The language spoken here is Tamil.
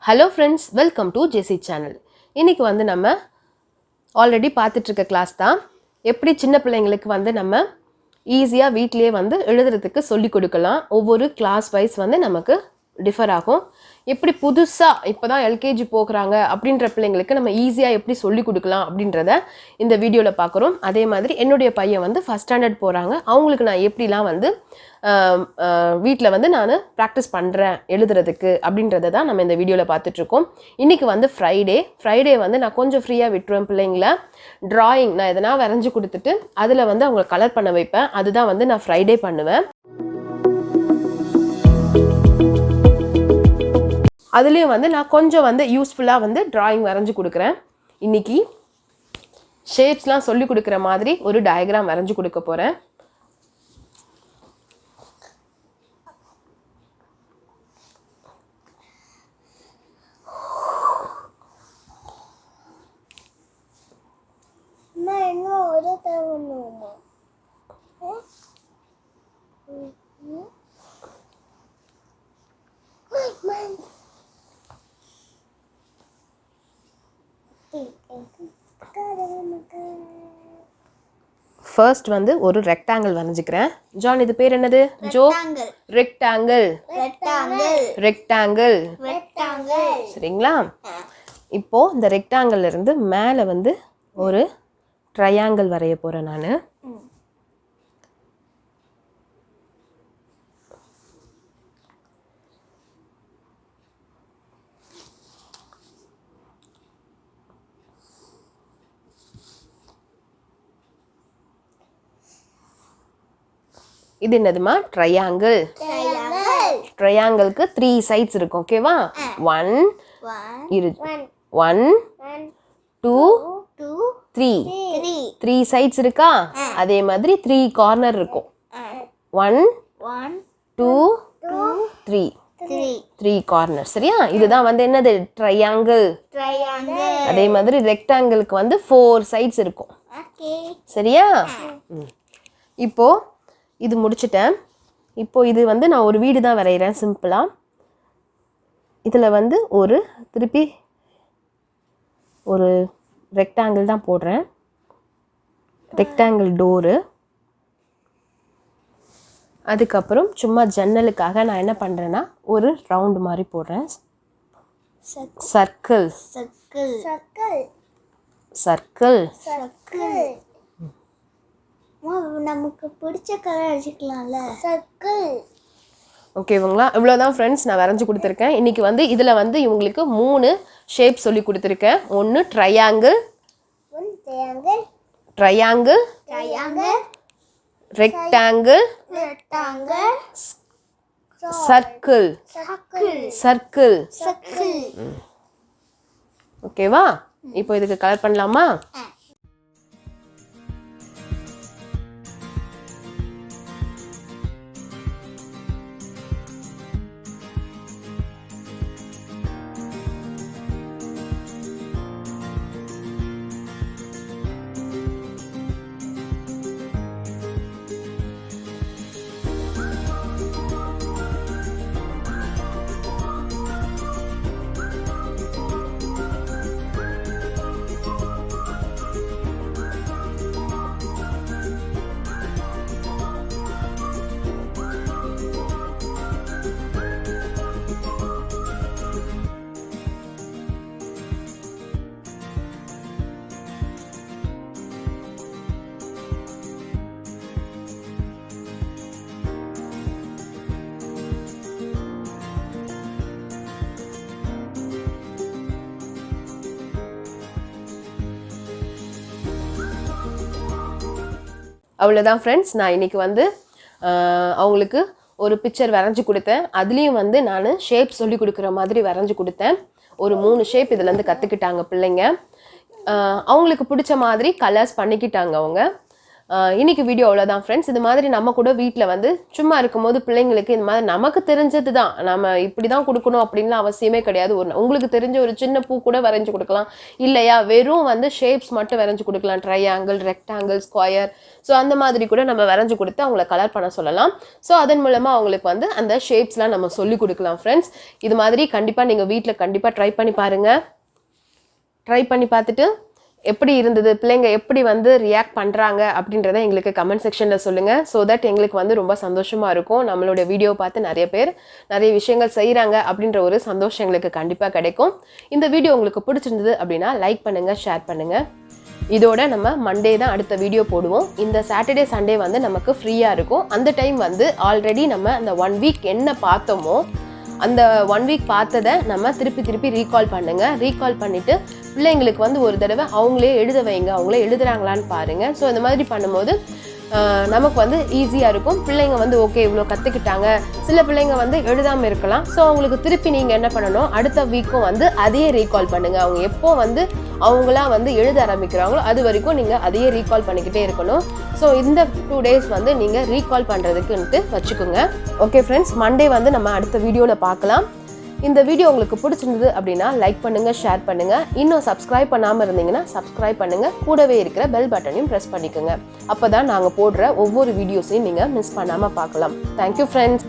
Hello friends, welcome to JC channel. இன்னைக்கு வந்து நம்ம ஆல்ரெடி பார்த்துட்டு இருக்க கிளாஸ் தான். எப்படி சின்ன பிள்ளைங்களுக்கு வந்து நம்ம ஈஸியா வீட்லயே வந்து எழுதுறதுக்கு சொல்லி கொடுக்கலாம். ஒவ்வொரு கிளாஸ் வைஸ் வந்து நமக்கு டிஃபர் ஆகும். எப்படி புதுசா இப்போதான் LKG போகுறாங்க அப்படின்ற பிள்ளைங்களுக்கு நம்ம ஈஸியா எப்படி சொல்லி கொடுக்கலாம் அப்படின்றத இந்த வீடியோல பார்க்குறோம். அதே மாதிரி என்னுடைய பையன் வந்து ஃபர்ஸ்ட் ஸ்டாண்டர்ட் போறாங்க. அவங்களுக்கு நான் எப்படிலாம் வந்து வீட்டில் வந்து நான் ப்ராக்டிஸ் பண்ணுறேன் எழுதுறதுக்கு அப்படின்றத தான் நம்ம இந்த வீடியோவில் பார்த்துட்ருக்கோம். இன்றைக்கி வந்து ஃப்ரைடே வந்து நான் கொஞ்சம் ஃப்ரீயாக விட்டுருவேன் பிள்ளைங்கள. ட்ராயிங் நான் எதனா வரைஞ்சி கொடுத்துட்டு அதில் வந்து அவங்க கலர் பண்ண வைப்பேன். அதுதான் வந்து நான் ஃப்ரைடே பண்ணுவேன். அதுலேயும் வந்து நான் கொஞ்சம் வந்து யூஸ்ஃபுல்லாக வந்து ட்ராயிங் வரைஞ்சி கொடுக்குறேன். இன்றைக்கி ஷேப்ஸ்லாம் சொல்லி கொடுக்குற மாதிரி ஒரு டயக்ராம் வரைஞ்சி கொடுக்க போகிறேன். ஃபர்ஸ்ட் வந்து ஒரு ரெக்டாங்கிள் வரைஞ்சிக்கிறேன். ஜான், இது பேர் என்னது? Joe, rectangle. சரிங்களா? இப்போ இந்த ரெக்டாங்கிள் இருந்து மேலே வந்து ஒரு ட்ரையாங்கிள் வரைய போறேன் நான். இது என்னதுமா? ட்ரையாங்கிள். ட்ரையாங்கிளுக்கு 3 சைட்ஸ் இருக்கும். ஓகேவா? 1 2 3 3 சைட்ஸ் இருக்கா? அதே மாதிரி 3 கார்னர் இருக்கும். 1 2 3 3 கார்னர். சரியா? இதுதான் வந்து என்னது? ட்ரையாங்கிள். அதே மாதிரி ரெக்டாங்கிளுக்கு வந்து 4 சைட்ஸ் இருக்கும். சரியா? இப்போ இது முடிச்சிட்டேன். இப்போ இது வந்து நான் ஒரு வீடு தான் வரைகிறேன் சிம்பிளாக. இதில் வந்து திருப்பி ஒரு ரெக்டாங்கிள் தான் போடுறேன். Rectangle door. அதுக்கப்புறம் சும்மா ஜன்னலுக்காக நான் என்ன பண்ணுறேன்னா ஒரு ரவுண்டு மாதிரி போடுறேன். சர்க்கிள். நமக்கு பிடிச்ச கலர் அடிச்சுக்கலாம்ல. சர்க்கிள். ஓகேங்களா? இவ்வளோதான் ஃப்ரெண்ட்ஸ் நான் வரைஞ்சி கொடுத்துருக்கேன். இன்றைக்கி வந்து இதில் வந்து இவங்களுக்கு 3 ஷேப் சொல்லி கொடுத்துருக்கேன். ஒன்று ட்ரையாங்கிள், ரெக்டாங்கிள், சர்க்கிள். ஓகேவா? இப்போ இதுக்கு கலர் பண்ணலாமா? அவ்வளோதான் ஃப்ரெண்ட்ஸ். நான் இன்றைக்கி வந்து அவங்களுக்கு ஒரு பிக்சர் வரைஞ்சி கொடுத்தேன். அதுலேயும் வந்து நான் ஷேப் சொல்லி கொடுக்குற மாதிரி வரைஞ்சி கொடுத்தேன். ஒரு 3 ஷேப் இதுலேருந்து கற்றுக்கிட்டாங்க பிள்ளைங்க. அவங்களுக்கு பிடிச்ச மாதிரி கலர்ஸ் பண்ணிக்கிட்டாங்க அவங்க. இன்னைக்கு வீடியோ அவ்வளோதான் ஃப்ரெண்ட்ஸ். இது மாதிரி நம்ம கூட வீட்டில் வந்து சும்மா இருக்கும்போது பிள்ளைங்களுக்கு இந்த மாதிரி நமக்கு தெரிஞ்சது தான், நம்ம இப்படி தான் கொடுக்கணும் அப்படின்லாம் அவசியமே கிடையாது. உங்களுக்கு தெரிஞ்ச ஒரு சின்ன பூ கூட வரைஞ்சி கொடுக்கலாம், இல்லையா வெறும் வந்து ஷேப்ஸ் மட்டும் வரைஞ்சி கொடுக்கலாம், ட்ரையாங்கிள், ரெக்டாங்கிள், ஸ்கொயர். ஸோ அந்த மாதிரி கூட நம்ம வரைஞ்சி கொடுத்து அவங்கள கலர் பண்ண சொல்லலாம். ஸோ அதன் மூலமாக அவங்களுக்கு வந்து அந்த ஷேப்ஸ்லாம் நம்ம சொல்லி கொடுக்கலாம் ஃப்ரெண்ட்ஸ். இது மாதிரி கண்டிப்பாக நீங்கள் வீட்டில் கண்டிப்பாக ட்ரை பண்ணி பாருங்கள். ட்ரை பண்ணி பார்த்துட்டு எப்படி இருந்தது, பிள்ளைங்க எப்படி வந்து ரியாக்ட் பண்ணுறாங்க அப்படின்றத எங்களுக்கு கமெண்ட் செக்ஷனில் சொல்லுங்கள். ஸோ தட் எங்களுக்கு வந்து ரொம்ப சந்தோஷமாக இருக்கும். நம்மளோட வீடியோ பார்த்து நிறைய பேர் நிறைய விஷயங்கள் செய்கிறாங்க அப்படின்ற ஒரு சந்தோஷம் எங்களுக்கு கண்டிப்பாக கிடைக்கும். இந்த வீடியோ உங்களுக்கு பிடிச்சிருந்தது அப்படின்னா லைக் பண்ணுங்கள், ஷேர் பண்ணுங்கள். இதோட நம்ம மண்டே தான் அடுத்த வீடியோ போடுவோம். இந்த சாட்டர்டே சண்டே வந்து நமக்கு ஃப்ரீயாக இருக்கும். அந்த டைம் வந்து ஆல்ரெடி நம்ம அந்த 1 வீக் என்ன பார்த்தோமோ அந்த 1 வீக் பார்த்ததை நம்ம திருப்பி ரீகால் பண்ணுங்கள். ரீகால் பண்ணிவிட்டு பிள்ளைங்களுக்கு வந்து ஒரு தடவை அவங்களே எழுத வைங்க, அவங்களே எழுதுறாங்களான்னு பாருங்கள். ஸோ இந்த மாதிரி பண்ணும்போது நமக்கு வந்து ஈஸியாக இருக்கும். பிள்ளைங்க வந்து ஓகே இவ்வளோ கற்றுக்கிட்டாங்க. சில பிள்ளைங்க வந்து எழுதாமல் இருக்கலாம். ஸோ அவங்களுக்கு திருப்பி நீங்கள் என்ன பண்ணணும், அடுத்த வீக்கும் வந்து அதையே ரீகால் பண்ணுங்கள். அவங்க எப்போ வந்து அவங்களாம் வந்து எழுத ஆரம்பிக்கிறாங்களோ அது வரைக்கும் நீங்கள் அதையே ரீகால் பண்ணிக்கிட்டே இருக்கணும். ஸோ இந்த 2 days வந்து நீங்கள் ரீகால் பண்ணுறதுக்குன்ட்டு வச்சுக்கோங்க. ஓகே ஃப்ரெண்ட்ஸ், மண்டே வந்து நம்ம அடுத்த வீடியோவில் பார்க்கலாம். இந்த வீடியோ உங்களுக்கு பிடிச்சிருந்தது அப்படின்னா லைக் பண்ணுங்கள், ஷேர் பண்ணுங்கள். இன்னும் சப்ஸ்கிரைப் பண்ணாமல் இருந்தீங்கன்னா சப்ஸ்கிரைப் பண்ணுங்கள். கூடவே இருக்கிற பெல் பட்டனையும் ப்ரெஸ் பண்ணிக்கோங்க. அப்போ தான் நாங்கள் போடுற ஒவ்வொரு வீடியோஸையும் நீங்கள் மிஸ் பண்ணாமல் பார்க்கலாம். Thank you friends.